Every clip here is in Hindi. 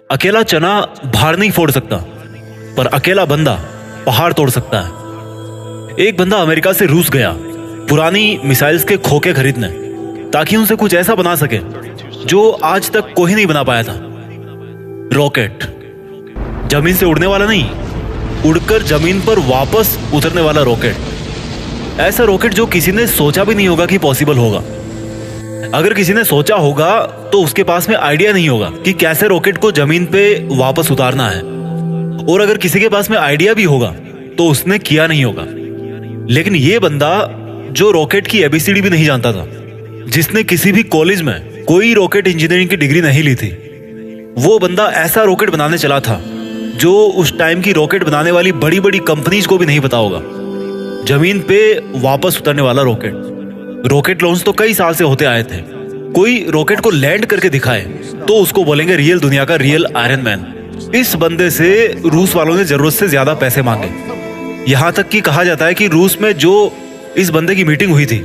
अकेला चना भार नहीं फोड़ सकता, पर अकेला बंदा पहाड़ तोड़ सकता है। एक बंदा अमेरिका से रूस गया पुरानी मिसाइल्स के खोखे खरीदने, ताकि उनसे कुछ ऐसा बना सके जो आज तक कोई नहीं बना पाया था। रॉकेट, जमीन से उड़ने वाला नहीं, उड़कर जमीन पर वापस उतरने वाला रॉकेट। ऐसा रॉकेट जो किसी ने सोचा भी नहीं होगा कि पॉसिबल होगा। अगर किसी ने सोचा होगा तो उसके पास में आइडिया नहीं होगा कि कैसे रॉकेट को जमीन पे वापस उतारना है, और अगर किसी के पास में आइडिया भी होगा तो उसने किया नहीं होगा। लेकिन ये बंदा जो रॉकेट की एबीसीडी भी नहीं जानता था, जिसने किसी भी कॉलेज में कोई रॉकेट इंजीनियरिंग की डिग्री नहीं ली थी, वो बंदा ऐसा रॉकेट बनाने चला था जो उस टाइम की रॉकेट बनाने वाली बड़ी बड़ी कंपनीज को भी नहीं पता होगा। जमीन पे वापस उतरने वाला रॉकेट। रॉकेट लॉन्च तो कई साल से होते आए थे। कोई रॉकेट को लैंड करके दिखाए तो उसको बोलेंगे रियल दुनिया का रियल आयरन मैन। इस बंदे से रूस वालों ने जरूरत से ज्यादा पैसे मांगे। यहां तक कि कहा जाता है कि रूस में जो इस बंदे की मीटिंग हुई थी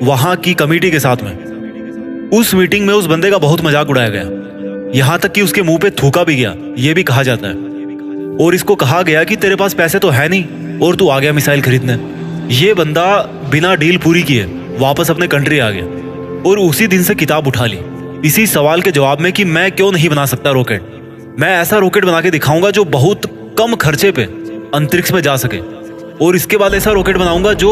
वहां की कमेटी के साथ में, उस मीटिंग में उस बंदे का बहुत मजाक उड़ाया गया। यहां तक कि उसके मुंह पे थूका भी गया, यह भी कहा जाता है। और इसको कहा गया कि तेरे पास पैसे तो है नहीं और तू आ गया मिसाइल खरीदने। ये बंदा बिना डील पूरी किए वापस अपने कंट्री आ गया और उसी दिन से किताब उठा ली इसी सवाल के जवाब में कि मैं क्यों नहीं बना सकता रॉकेट। मैं ऐसा रॉकेट बना के दिखाऊंगा जो बहुत कम खर्चे पे अंतरिक्ष में जा सके, और इसके बाद ऐसा रॉकेट बनाऊंगा जो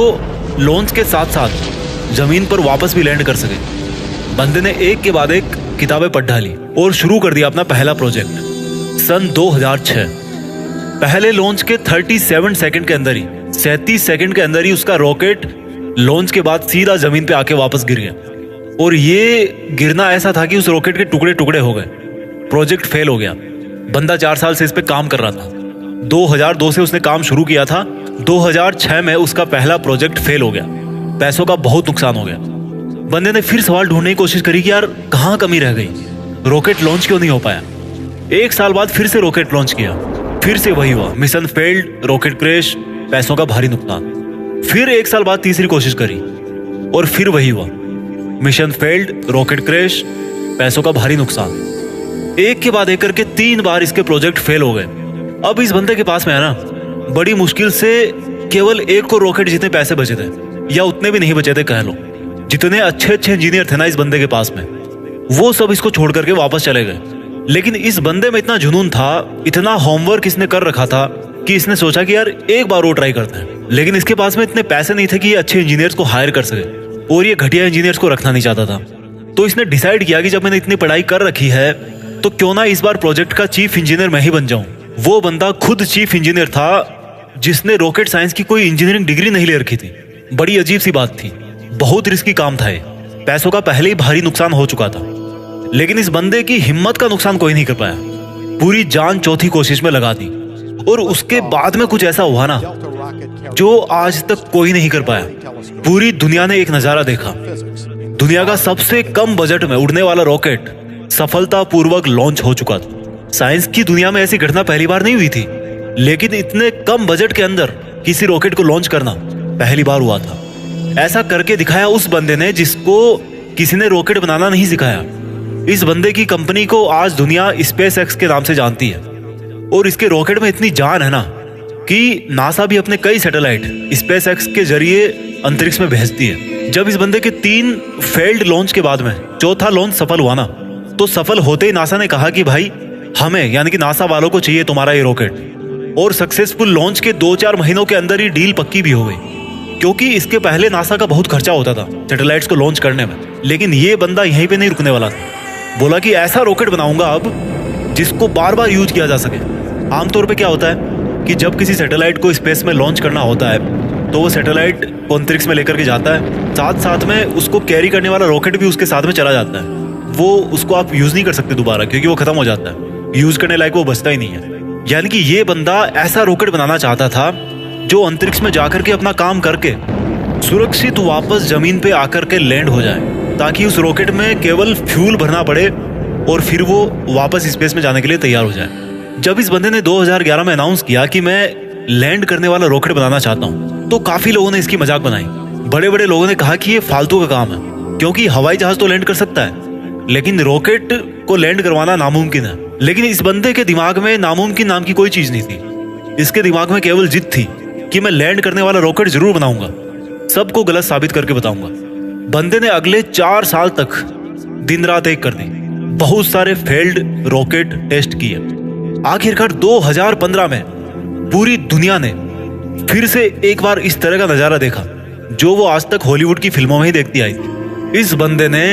लॉन्च के साथ साथ जमीन पर वापस भी लैंड कर सके। बंदे ने एक के बाद एक किताबें पढ़ डाली और शुरू कर दिया अपना पहला प्रोजेक्ट। सन 2006 पहले लॉन्च के 37 सेकंड के अंदर ही 37 सेकंड के अंदर ही उसका रॉकेट लॉन्च के बाद सीधा जमीन पे आके वापस गिर गया। और ये गिरना ऐसा था कि उस रॉकेट के टुकड़े टुकड़े हो गए। प्रोजेक्ट फेल हो गया। बंदा 4 साल से इस पे काम कर रहा था। 2002 से उसने काम शुरू किया था। 2006 में उसका पहला प्रोजेक्ट फेल हो गया। पैसों का बहुत नुकसान हो गया। बंदे ने फिर सवाल ढूंढने की कोशिश करी कि यार कहाँ कमी रह गई, रॉकेट लॉन्च क्यों नहीं हो पाया। 1 साल बाद फिर से रॉकेट लॉन्च किया, फिर से वही हुआ, मिशन फेल्ड, रॉकेट क्रैश, पैसों का भारी नुकसान। फिर 1 साल बाद तीसरी कोशिश करी और फिर वही हुआ, मिशन फेल्ड, रॉकेट क्रैश, पैसों का भारी नुकसान। एक के बाद एक करके 3 बार इसके प्रोजेक्ट फेल हो गए। अब इस बंदे के पास में है ना, बड़ी मुश्किल से केवल 1 को रॉकेट जितने पैसे बचे थे, या उतने भी नहीं बचे थे कह लो। जितने अच्छे अच्छे इंजीनियर थे ना इस बंदे के पास में, वो सब इसको छोड़ करके वापस चले गए। लेकिन इस बंदे में इतना जुनून था, इतना होमवर्क इसने कर रखा था कि इसने सोचा कि यार एक बार वो ट्राई करते हैं। लेकिन इसके पास में इतने पैसे नहीं थे कि ये अच्छे इंजीनियर्स को हायर कर सके, और ये घटिया इंजीनियर्स को रखना नहीं चाहता था। तो इसने डिसाइड किया कि जब मैंने इतनी पढ़ाई कर रखी है तो क्यों ना इस बार प्रोजेक्ट का चीफ इंजीनियर मैं ही बन जाऊं। वो बंदा खुद चीफ इंजीनियर था जिसने रॉकेट साइंस की कोई इंजीनियरिंग डिग्री नहीं ले रखी थी। बड़ी अजीब सी बात थी, बहुत रिस्की काम था ये। पैसों का पहले ही भारी नुकसान हो चुका था, लेकिन इस बंदे की हिम्मत का नुकसान कोई नहीं कर पाया। पूरी जान चौथी कोशिश में लगा दी, और उसके बाद में कुछ ऐसा हुआ ना जो आज तक कोई नहीं कर पाया। पूरी दुनिया ने एक नजारा देखा। दुनिया का सबसे कम बजट में उड़ने वाला रॉकेट सफलतापूर्वक लॉन्च हो चुका था। साइंस की दुनिया में ऐसी घटना पहली बार नहीं हुई थी, लेकिन इतने कम बजट के अंदर किसी रॉकेट को लॉन्च करना पहली बार हुआ था। ऐसा करके दिखाया उस बंदे ने जिसको किसी ने रॉकेट बनाना नहीं सिखाया। इस बंदे की कंपनी को आज दुनिया स्पेस एक्स के नाम से जानती है, और इसके रॉकेट में इतनी जान है ना कि नासा भी अपने कई सैटेलाइट स्पेस एक्स के जरिए अंतरिक्ष में भेजती है। जब इस बंदे के 3 फेल्ड लॉन्च के बाद में चौथा लॉन्च सफल हुआ ना, तो सफल होते ही नासा ने कहा कि भाई हमें, यानी कि नासा वालों को चाहिए तुम्हारा ये रॉकेट। और सक्सेसफुल लॉन्च के 2-4 महीनों के अंदर ही डील पक्की भी हो गई, क्योंकि इसके पहले नासा का बहुत खर्चा होता था सैटेलाइट्स को लॉन्च करने में। लेकिन ये बंदा यहीं पे नहीं रुकने वाला था। बोला कि ऐसा रॉकेट बनाऊंगा अब जिसको बार बार यूज किया जा सके। आमतौर पे क्या होता है कि जब किसी सैटेलाइट को स्पेस में लॉन्च करना होता है तो वो सैटेलाइट को अंतरिक्ष में लेकर के जाता है, साथ साथ में उसको कैरी करने वाला रॉकेट भी उसके साथ में चला जाता है। वो उसको आप यूज नहीं कर सकते दोबारा, क्योंकि वो खत्म हो जाता है, यूज करने लायक वो बचता ही नहीं है। यानी कि ये बंदा ऐसा रॉकेट बनाना चाहता था जो अंतरिक्ष में जाकर के अपना काम करके सुरक्षित वापस जमीन पे आकर के लैंड हो जाए, ताकि उस रॉकेट में केवल फ्यूल भरना पड़े और फिर वो वापस स्पेस में जाने के लिए तैयार हो जाए। जब इस बंदे ने 2011 में अनाउंस किया कि मैं लैंड करने वाला रॉकेट बनाना चाहता हूँ, तो काफी लोगों ने इसकी मजाक बनाई। बड़े बड़े लोगों ने कहा कि ये फालतू का काम है, क्योंकि हवाई जहाज तो लैंड कर सकता है, लेकिन रॉकेट को लैंड करवाना नामुमकिन है। लेकिन इस बंदे के दिमाग में नामुमकिन नाम की कोई चीज नहीं थी। इसके दिमाग में केवल जिद थी कि मैं लैंड करने वाला रॉकेट जरूर बनाऊंगा, सबको गलत साबित करके बताऊंगा। बंदे ने अगले 4 साल तक दिन रात एक कर दी, बहुत सारे फेल्ड रॉकेट टेस्ट किए। आखिरकार 2015 में पूरी दुनिया ने फिर से एक बार इस तरह का नजारा देखा जो वो आज तक हॉलीवुड की फिल्मों में ही देखती आई थी। इस बंदे ने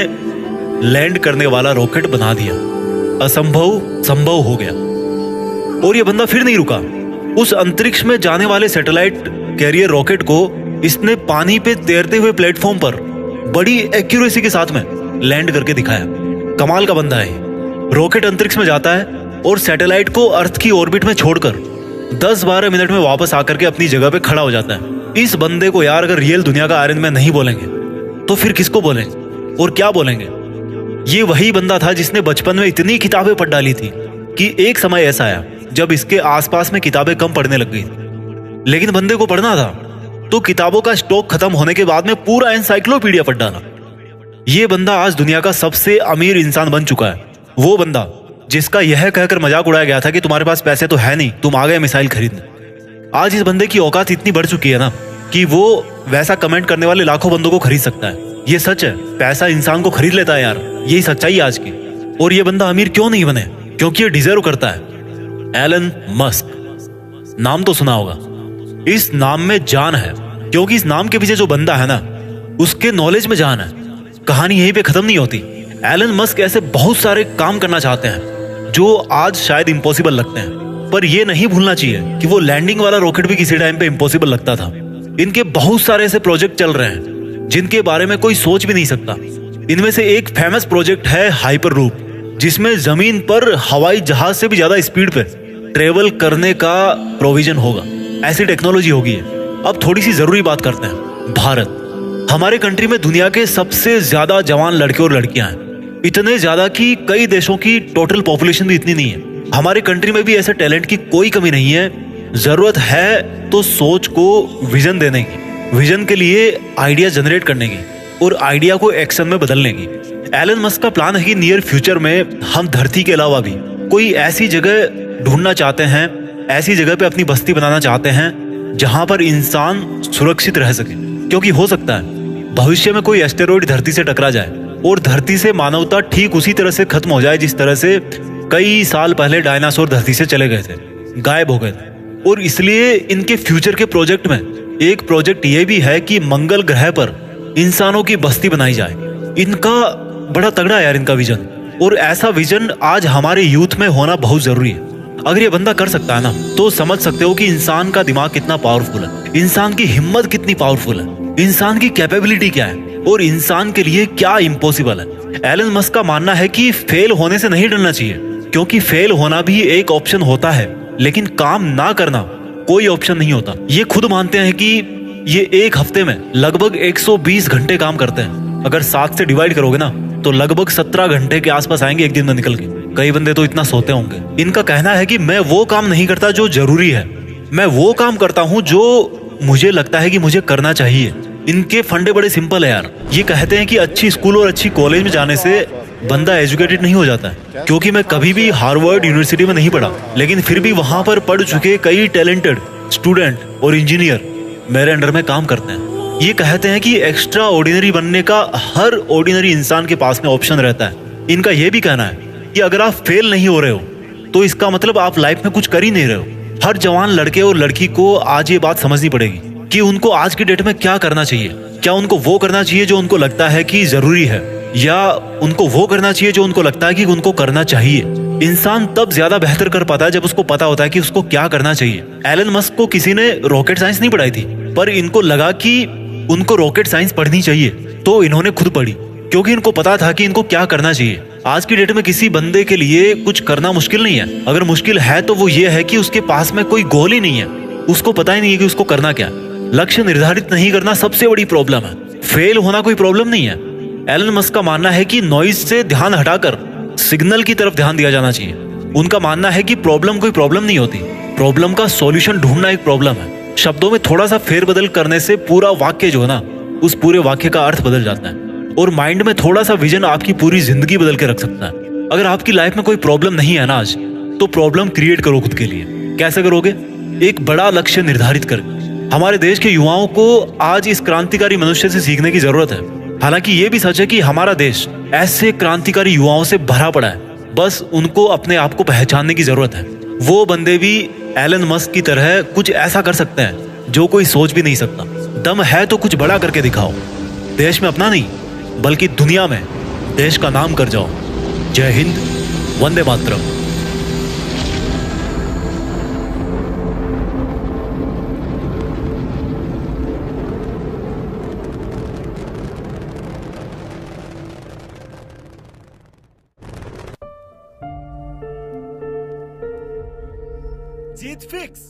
लैंड करने वाला रॉकेट बना दिया, असंभव संभव हो गया। और ये बंदा फिर नहीं रुका। उस अंतरिक्ष में जाने वाले सैटेलाइट कैरियर रॉकेट को इसने पानी पे तैरते हुए प्लेटफॉर्म पर बड़ी एक्यूरेसी के साथ में लैंड करके दिखाया। कमाल का बंदा है। रॉकेट अंतरिक्ष में जाता है और सैटेलाइट को अर्थ की ऑर्बिट में छोड़कर 10-12 मिनट में वापस आकर के अपनी जगह पे खड़ा हो जाता है। इस बंदे को यार अगर रियल दुनिया का आयरन मैन नहीं बोलेंगे तो फिर किसको बोलेंगे और क्या बोलेंगे? ये वही बंदा था जिसने बचपन में इतनी किताबें पढ़ डाली थी कि एक समय ऐसा आया जब इसके आसपास में किताबें कम पढ़ने लग गई। लेकिन बंदे को पढ़ना था तो किताबों का स्टॉक खत्म होने के बाद में पूरा एनसाइक्लोपीडिया पढ़ डाला। ये बंदा आज दुनिया का सबसे अमीर इंसान बन चुका है। वो बंदा जिसका यह कहकर मजाक उड़ाया गया था कि तुम्हारे पास पैसे तो है नहीं, तुम आ गए मिसाइल खरीदने। आज इस बंदे की औकात इतनी बढ़ चुकी है ना कि वो वैसा कमेंट करने वाले लाखों बंदों को खरीद सकता है। ये सच है, पैसा इंसान को खरीद लेता है यार, यही सच्चाई आज की। और ये बंदा अमीर क्यों नहीं बने? क्योंकि ये डिजर्व करता है। एलन मस्क, नाम तो सुना होगा। इस नाम में जान है क्योंकि इस नाम के पीछे जो बंदा है ना उसके नॉलेज में जान है। कहानी यहीं पे खत्म नहीं होती। एलन मस्क ऐसे बहुत सारे काम करना चाहते हैं जो आज शायद इम्पॉसिबल लगते हैं, पर यह नहीं भूलना चाहिए कि वो लैंडिंग वाला रॉकेट भी किसी टाइम पे इम्पॉसिबल लगता था। इनके बहुत सारे ऐसे प्रोजेक्ट चल रहे हैं जिनके बारे में कोई सोच भी नहीं सकता। इनमें से एक फेमस प्रोजेक्ट है हाइपरलूप, जिसमें जमीन पर हवाई जहाज से भी ज्यादा स्पीड पे ट्रेवल करने का प्रोविजन होगा। ऐसी टेक्नोलॉजी होगी। अब थोड़ी सी जरूरी बात करते हैं। भारत, हमारे कंट्री में दुनिया के सबसे ज्यादा जवान लड़के और लड़कियां हैं। इतने ज्यादा कि कई देशों की टोटल पॉपुलेशन भी इतनी नहीं है। हमारे कंट्री में भी ऐसे टैलेंट की कोई कमी नहीं है। जरूरत है तो सोच को विजन देने की, विजन के लिए आइडिया जनरेट करने की और आइडिया को एक्शन में बदलने की। एलन मस्क का प्लान है कि नियर फ्यूचर में हम धरती के अलावा भी कोई ऐसी जगह ढूंढना चाहते हैं, ऐसी जगह पे अपनी बस्ती बनाना चाहते हैं जहां पर इंसान सुरक्षित रह सके। क्योंकि हो सकता है भविष्य में कोई एस्टेरॉइड धरती से टकरा जाए और धरती से मानवता ठीक उसी तरह से खत्म हो जाए जिस तरह से कई साल पहले डायनासोर धरती से चले गए थे, गायब हो गए थे। और इसलिए इनके फ्यूचर के प्रोजेक्ट में एक प्रोजेक्ट ये भी है कि मंगल ग्रह पर इंसानों की बस्ती बनाई जाए। इनका बड़ा तगड़ा है यार इनका विजन, और ऐसा विजन आज हमारे यूथ में होना बहुत जरूरी है। अगर ये बंदा कर सकता है ना तो समझ सकते हो कि इंसान का दिमाग कितना पावरफुल है, इंसान की हिम्मत कितनी पावरफुल है, इंसान की कैपेबिलिटी क्या है और इंसान के लिए क्या इम्पॉसिबल है। एलन मस्क का मानना है कि फेल होने से नहीं डरना चाहिए, क्योंकि फेल होना भी एक ऑप्शन होता है, लेकिन काम ना करना कोई ऑप्शन नहीं होता। ये खुद मानते हैं कि ये एक हफ्ते में लगभग 120 घंटे काम करते हैं। अगर 7 से डिवाइड करोगे ना तो लगभग 17 घंटे के आसपास आएंगे एक दिन में निकल के। कई बंदे तो इतना सोते होंगे। इनका कहना है कि मैं वो काम नहीं करता जो जरूरी है, मैं वो काम करता हूँ जो मुझे लगता है कि मुझे करना चाहिए। इनके फंडे बड़े सिंपल है यार। ये कहते हैं कि अच्छी स्कूल और अच्छी कॉलेज में जाने से बंदा एजुकेटेड नहीं हो जाता है, क्योंकि मैं कभी भी हार्वर्ड यूनिवर्सिटी में नहीं पढ़ा, लेकिन फिर भी वहां पर पढ़ चुके कई टैलेंटेड स्टूडेंट और इंजीनियर मेरे अंडर में काम करते हैं। ये कहते हैं कि एक्स्ट्रा ऑर्डिनरी बनने का हर ऑर्डिनरी इंसान के पास में ऑप्शन रहता है। इनका यह भी कहना है कि अगर आप फेल नहीं हो रहे हो तो इसका मतलब आप लाइफ में कुछ कर ही नहीं रहे हो। हर जवान लड़के और लड़की को आज ये बात समझनी पड़ेगी कि उनको आज की डेट में क्या करना चाहिए। क्या उनको वो करना चाहिए जो उनको लगता है कि जरूरी है, या उनको वो करना चाहिए जो उनको लगता है कि उनको करना चाहिए। इंसान तब ज्यादा बेहतर कर पाता है जब उसको पता होता है कि उसको क्या करना चाहिए। एलन मस्क को किसी ने रॉकेट साइंस नहीं पढ़ाई थी, पर इनको लगा कि उनको रॉकेट साइंस पढ़नी चाहिए, तो इन्होंने खुद पढ़ी, क्योंकि इनको पता था कि इनको क्या करना चाहिए। आज की डेट में किसी बंदे के लिए कुछ करना मुश्किल नहीं है। अगर मुश्किल है तो वो ये है कि उसके पास में कोई गोल ही नहीं है, उसको पता ही नहीं है कि उसको करना क्या है। लक्ष्य निर्धारित नहीं करना सबसे बड़ी प्रॉब्लम है। फेल होना कोई प्रॉब्लम नहीं है। एलन मस्क का मानना है कि नॉइज से ध्यान हटाकर सिग्नल की तरफ ध्यान दिया जाना चाहिए। उनका मानना है कि प्रॉब्लम कोई प्रॉब्लम नहीं होती, प्रॉब्लम का सॉल्यूशन ढूंढना एक प्रॉब्लम है। शब्दों में थोड़ा सा फेरबदल करने से पूरा वाक्य जो है ना, उस पूरे वाक्य का अर्थ बदल जाता है। और माइंड में थोड़ा सा विजन आपकी पूरी जिंदगी बदल के रख सकता है। अगर आपकी लाइफ में कोई प्रॉब्लम नहीं है ना आज, तो प्रॉब्लम क्रिएट करो खुद के लिए। कैसे करोगे? एक बड़ा लक्ष्य निर्धारित कर। हमारे देश के युवाओं को आज इस क्रांतिकारी मनुष्य से सीखने की जरूरत है। हालांकि ये भी सच है कि हमारा देश ऐसे क्रांतिकारी युवाओं से भरा पड़ा है, बस उनको अपने आप को पहचानने की जरूरत है। वो बंदे भी एलन मस्क की तरह कुछ ऐसा कर सकते हैं जो कोई सोच भी नहीं सकता। दम है तो कुछ बड़ा करके दिखाओ। देश में अपना नहीं, बल्कि दुनिया में देश का नाम कर जाओ। जय हिंद, वंदे मातरम। जीत फिक्स।